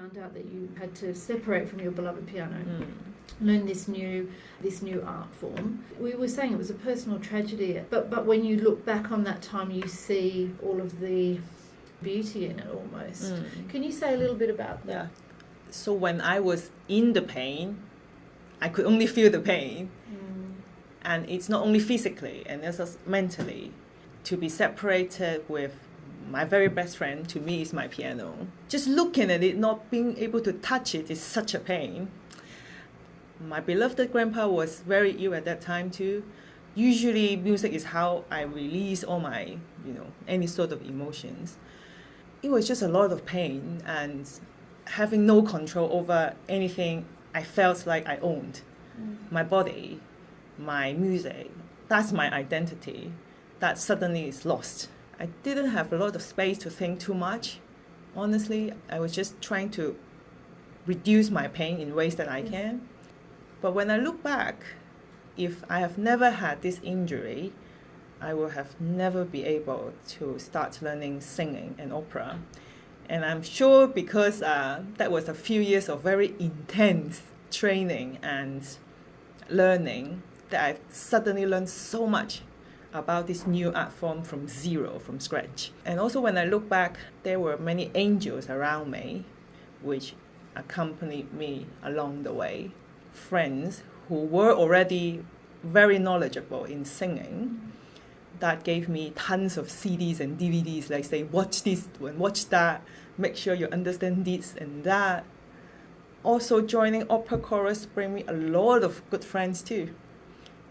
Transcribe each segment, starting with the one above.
found out that you had to separate from your beloved piano, learn this new art form. We were saying it was a personal tragedy, but when you look back on that time, you see all of the beauty in it almost. Can you say a little bit about that? Yeah. So when I was in the pain, I could only feel the pain. And it's not only physically, and it's also mentally. To be separated with my very best friend, to me, is my piano. Just looking at it, not being able to touch it, is such a pain. My beloved grandpa was very ill at that time too. Usually music is how I release all my, any sort of emotions. It was just a lot of pain and having no control over anything I felt like I owned. My body, my music, that's my identity. That suddenly is lost. I didn't have a lot of space to think too much. Honestly, I was just trying to reduce my pain in ways that I can. But when I look back, if I have never had this injury, I would have never been able to start learning singing and opera. And I'm sure because that was a few years of very intense training and learning that I suddenly learned so much about this new art form from zero, from scratch. And also when I look back, there were many angels around me which accompanied me along the way. Friends who were already very knowledgeable in singing that gave me tons of CDs and DVDs, like say, watch this and watch that, make sure you understand this and that. Also joining opera chorus bring me a lot of good friends too.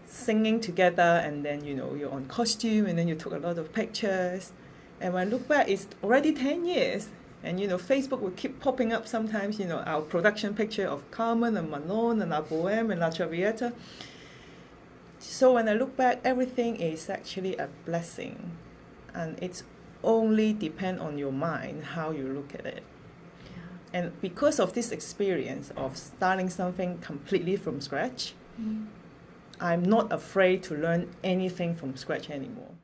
Singing together, and then you're on costume, and then you took a lot of pictures. And when I look back, it's already 10 years, and Facebook will keep popping up sometimes, our production picture of Carmen and Manon and La Bohème and La Traviata. So when I look back, everything is actually a blessing, and it's only depend on your mind how you look at it. And because of this experience of starting something completely from scratch, I'm not afraid to learn anything from scratch anymore.